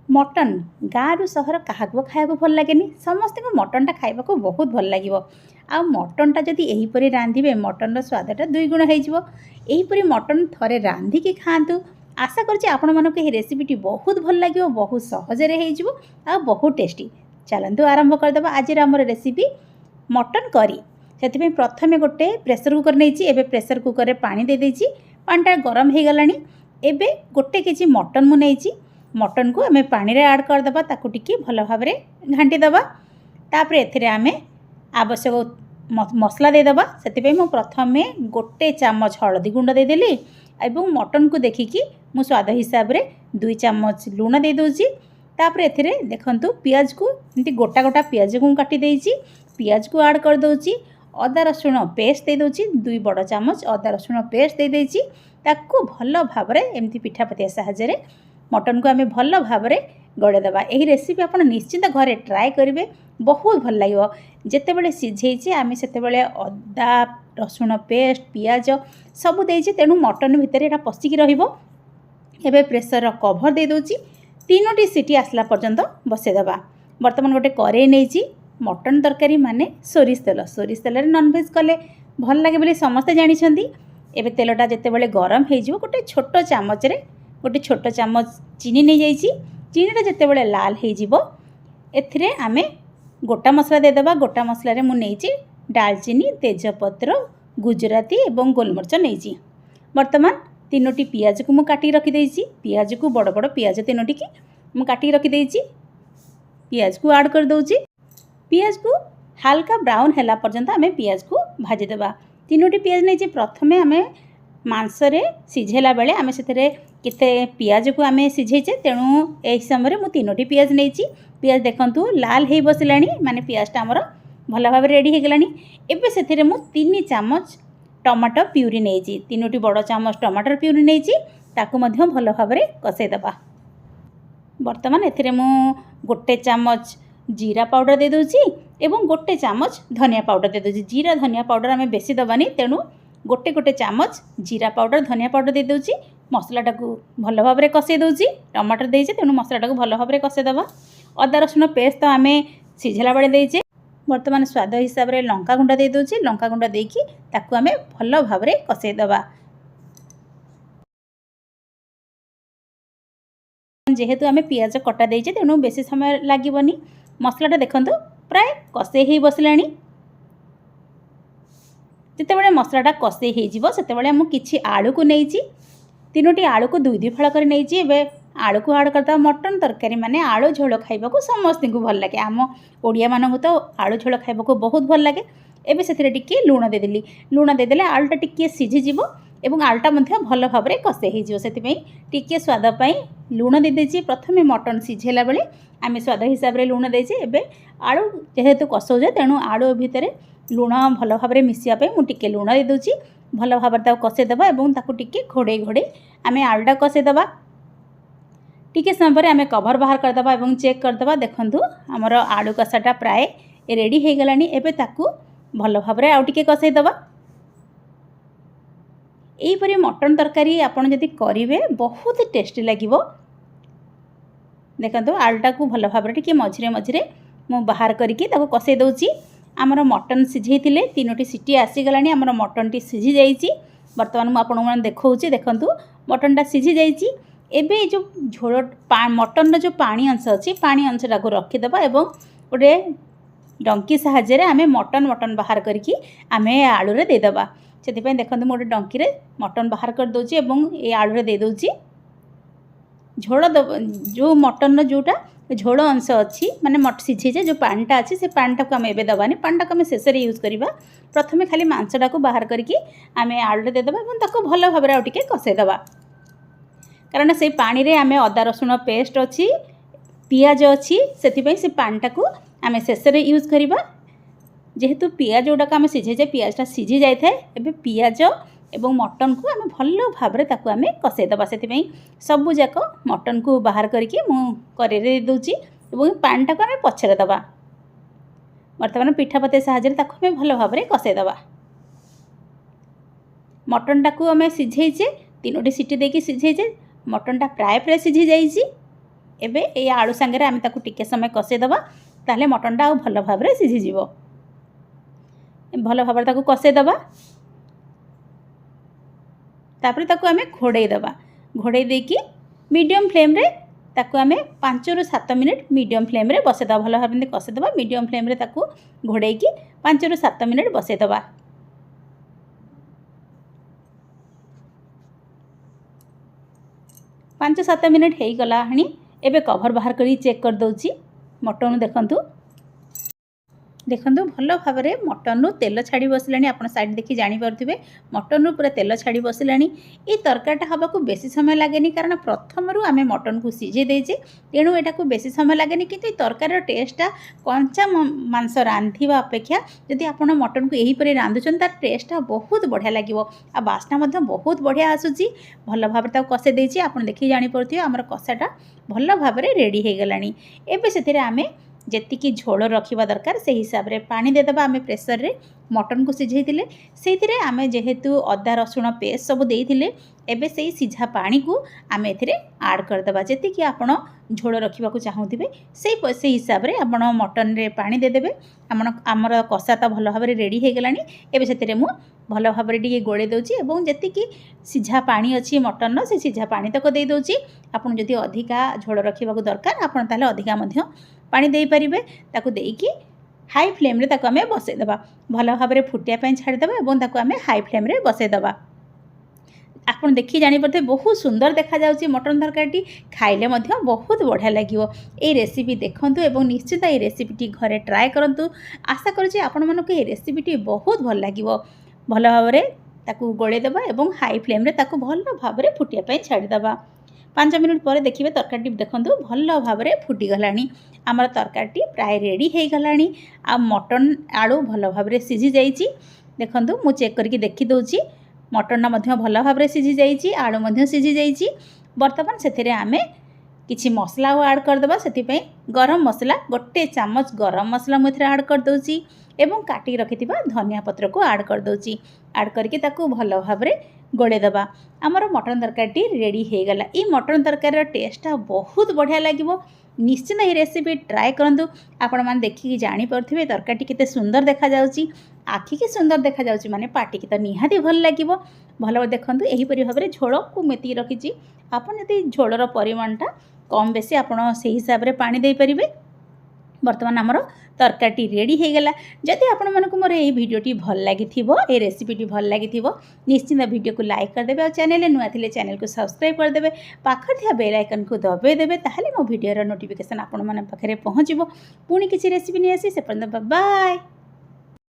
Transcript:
Mutton गाँव सहर क्या खाया भल लगे समस्त को मटनटा खाइबा बहुत भल लगे। आ मटनटा जदि यहीपरि रांधिबे मटन स्वादटा दुई गुण होईपरि मटन थरे रांधिकी खातु। आशा करुँचे आपण मानक रेसिपीटी बहुत भल लगे, बहुत सहजरे हो आ बहुत टेस्टी। चलतु आरंभ करदे आज आम रेसिपी मटन करी। से प्रथमे गोटे प्रेसर कुकर नहीं एबे प्रेसर कुकर में पानी दे देछि। पानीटा गरम हो गलानी। एबे गोटे केजी मटन मु नहीं मटन को आम पानी ऐड करदे ताकू टिके भल भाव घाटीदे। तापर एथिरे आम आवश्यक मसला देदेबा। से मु प्रथमे गोटे चामच हलदी गुंड देदेली एवं मटन को देखिकी मु स्वाद हिसाब रे 2 चामच लूण दे दोछि। तापर एथिरे देखंतु पियाज को एमती गोटा गोटा पियाज को काटी देछि। पियाज को ऐड कर दोछि। अदा रसुण पेस्ट दे दोछि 2 बड़ चामच अदा रसुण पेस्ट दे देछि। ताकू भल भाव रे एमती पिठापतिया साहाय्य रे मटन को आम भल भाव रे गड़ेदेबा। यही रेसिपी आप निश्चिंत घरे ट्राए करेंगे, बहुत भल लगे। जितेबले सिझे आम से अदा रसुण पेस्ट पियाज सब देछि, तेणु मटन भितर यहाँ पशिकी रही। प्रेसर कभर दे दोछि 3टी सीटी आसला पर्यंत बसईदेबा। बर्तमान गोटे कड़े नहीं मटन तरकारी माने सोरिष तेल नॉनवेज कले भल लगे बोली समस्ते जानिछंती। एबे तेलटा जेतेबेले गरम हो गोटे छोट चामच रे गोटे छोट चामच चीनी नहीं जाइए। चीनीटा जेतेबेले लाल हो एथिरे आमे गोटा मसला देदेबा। गोटा मसला मु नहीं डालचीनी तेजपत्र गुजराती एवं गोलमरिच नहीं। बर्तमान 3टी पियाज को मुझे काटी रखी। पियाज को बड़ बड़ पियाज 3टी की मुझे काटी रखी। पियाज को ऐड कर दौची। पियाज को हल्का ब्राउन है पर्यंत आम पियाज को भाजीदेवा। 3टी पियाज नहीं प्रथमे आम मांसरे सिझेला बेले आम से केते पियाज को आम सिझेचे, तेणु यही समय मुझे 3टी पियाज नहीं। पियाज देखंतु लाल हो बसलानी माने पियाजटा आमर भल भाव रेडी हो गलानी। एबे से मु 3 चामच टमाटो प्यूरी नहीं 3टी बड़ चामच टमाटर प्यूरी नहीं ताकू मध्य भल भाव कषईदेबा। बर्तमान एथिरे मु गोटे चामच जीरा पाउडर दे दोछि एवं गोटे चामच धनिया पाउडर दे दोछि। जीरा धनिया पाउडर आम बेसी दबानी, तेणु गोटे गोटे चामच जीरा पाउडर धनिया पाउडर दे दोछि। मसलाटा को भल भाव कषई दोछि। टमाटर देइछे तेणु मसलाटा को भल भाव कषईदेबा। अदा रसुण पेस्ट तो आम सिझेला बेले देइछे। बर्तमान स्वाद हिसाब रे लंका गुंडा दे दोछि। लंका गुंडा देकी ताकू आम भल भाव कषईदेबा। जेहेतु आम पियाज कटा देइछे तेणु बेसी समय लागबनी। मसलाटा देखंतु प्राय कषई हो बसलानी। जितेबाला मसलाटा कषई होते मुझे किसी आलू को नहीं 3टी आलू को 2 फाड़ कर नहीं। आलू को ऐड करता मटन तरकारी माने आलू झोल खाइबा को समस्त को भल लगे। आम ओडिया मानक तो आलू झोल खाइबा को बहुत भल लगे। एबे से टिके लूण देदेली। लूण देदेले आलूटा टिके सिझीजिव एवं आलूटा मध्य भल भाव कषई हो टिके स्वाद पाई लूण दे देछि। प्रथमे मटन सिझेला बेले आम स्वाद हिसाब रे लूण देछि। एबे आलू जेहेतु कषौजे तेणु आलू भितर लूण भल भाव मिसापे मुझे लूण दे दूची। भल भाव कषईदेबा और ताकू टिके घोड़े घोड़े आम आलूटा कषईदेबा। टिके समय पर आम कभर बाहर करदेबा और चेक करदेबा। देखंतु आमर आलू कषाटा प्राय रेडी हो गलानी। एबे ताकू भल भाव आउ टिके कषईदेबा। यहीपरि मटन तरकारी आपन जदि करेंगे बहुत टेस्टी लगे। देखो आलूटा को भल भाव टिके मझिरे मझिरे मु बाहर करके कषई दूची। आमर मटन सिझे 3टी सीटी आसीगलानी। आमर मटनटी सिझी जाइए। बर्तमान मुझे आपको देखा देखु मटनटा सिझी जाइए। एबे जो झोल मटन जो पानी अंश अच्छी पानी अंशटा को रखीदेबा और गोटे डंकी साहाय्य आम मटन मटन बाहर करके आम आलू देदेबा। से देखो मोटे डंकी मटन बाहर कर दूची और ये आलू दे दूची। झोल जो मटन जोटा झोल अंश अच्छी माने मट सिझे जो पानीटा अच्छी से पानीटा को आम एबे दबानी। पानीटा को आम शेष यूज करवा। प्रथमे खाली मांसटा को बाहर करके आम आलू देदेबा और ताको भल भाव आउ टिके कषईदेबा। कारण से पानी रे आम अदा रसुण पेस्ट अच्छी पियाज अच्छी से पानीटा को आम शेष यूज करवा। जेहेतु पियाज जोटा आम सिझे पियाजटा सिझी जाए एबे पियाज एवं मटन को आम भल भाव आम कषईदेबा। से सबूक मटन को बाहर करके मुझे दे दूची और पानीटा को आम पछरे दबा। बर्तमान पिठापति साहाय्य आम भल भाव कषईदेबा। मटनटा को आम सिझेचे 3टी सीटी देकी सिझेचे। मटनटा प्राय प्राय सिझी जाइए। एबे ए आलू सांगे आम ताकू टिके समय कषेदेवा ताहले मटनटा आउ भल भाव सीझीज भल भाव ताकू कषेदेवा तापर ताकू आम घोड़े देवा घोड़े देकी मीडियम फ्लेम रे ताकू आम 5 ରୁ 7 मिनिट मीडियम फ्लेम रे बसेदेवा भल भाव कषेदेवा मीडियम फ्लेम रे ताकू घोड़े की 5 ରୁ 7 मिनिट बसेदेवा 5-7 मिनिट हो गला हणी एबे कवर बाहर करी चेक कर दउची मटन देखंतु भल भाव में मटन तेल छाड़ी बसलानी आप साइड देखी जानी पारुथिबे मटन पूरा तेल छाड़ी बसलानी ये तरकारीटा हवा को बेसी समय लागेनी कारण प्रथम आम मटन को सीझे देचे तेणु एटा को बेसी समय लागेनी किंतु तरकारी टेस्टा कंचा मांस रांधिबा अपेक्षा जदि आप मटन को यही परि रांधुछन तार टेस्टा बहुत बढ़िया लागिवो आ बास्ना मध्य बहुत बढ़िया आसुची भल भाव में कषे देची आप देखी जानी पारुथिबे हमर कषाटा भल भाव में रेडी हो गलानी एबे सेथिरे आमे जेतिकी झोल रखा दरकार से हिसाब रे पानी देदेबा आमे प्रेसर रे मटन को सिझेइतिले सेथिरे आमे जेहेतु अदा रसुण पेस्ट सब देइतिले एबे सेही सिझा पानी को आमे एथिरे ऐड करदेबा जेतिकी आपण झोल रखा चाहूथिबे से हिसाब रे आपण मटन रे पानी देदेबे आमर कषाटा भल भाव में रेडी हो गलानी एबे सेथिरे मु भल भाव में टिके गोले दउची एवं जेतिकी सिझा पानी अच्छी मटन से सिझा पानी तक दे दउची आपण जदि अधिका झोल रखा दरकार आपण ताले अधिका मध्य पानी दे पारिबे ताकू देकी हाई फ्लेम रे ताकू आमे बसेदेबा भल भाव में फुटिया पई छाड़देबा एवं ताकू आमे हाई फ्लेम रे बसेदेबा आपन देखी जानी पड़ते बहुत सुंदर देखा जाउची मटन तरकारी खाइले मध्य बहुत बढ़िया लागिवो ए रेसिपी देखंतु एवं निश्चित ए रेसिपीटी घरे ट्राए करंतु आशा करूची आपण मानको ए रेसिपीटी बहुत भल लागिवो भल भाव में ताकू गोले देबा एवं हाई फ्लेम रे ताकू भल भाव में फुटिया पई छाड़देबा 5 मिनिट पर देखिए तरकारी देखंतु भल भाव में फुटी गलानी आमर तरकारी प्राय रेडी हो गलानी आ मटन आलू भल भाव में सीझी जाइए देखंतु मु चेक करके देखि दउची मटनटा मध्य भल भाव में सीझी जाइए आलू मध्य सीझी जाइए बर्तमान से आमे किछि मसला ऐड करदेबा सेतिपई गरम मसला 1 चामच गरम मसला मुझे ऐड कर दउची एवं काटी रखिथिबा धनिया पत्र को ऐड कर दउची ऐड करके ताकू भल भाव में गोले देबा आमर मटन तरकारी रेडी हो गला ई मटन तरकारी टेस्टा बहुत बढ़िया लागिवो निश्चित ये रेसिपी ट्राए करंतु आपण माने देखिकी जानी पारुथिबे तरकारी केते सुंदर देखा जाउची आखि के सुंदर देखा जाउची माने पार्टी की तो निहाती भल लागिवो भल देखंतु एही परि भाव में झोल को मेती रखिची आपण यदि झोलर परिमाणटा कम बेसी आपण से हिसाब रे पानी दे परिबे बर्तमान आमर तरकारी रेडी हो गला जदि आपण मानक मोर ए वीडियोटी भल लागिथिबो ए रेसिपीटी भल लागिथिबो निश्चित वीडियो को लाइक कर देबे और चैनल नुआ थिले चैनल को सब्सक्राइब कर देबे पाखर थिया बेल आइकन को दबे देबे ताहले मो वीडियो रो नोटिफिकेशन आपण मन पाखरे पहुंचबो पुनी किछि रेसिपी नि आसी से पर्यंत बाय।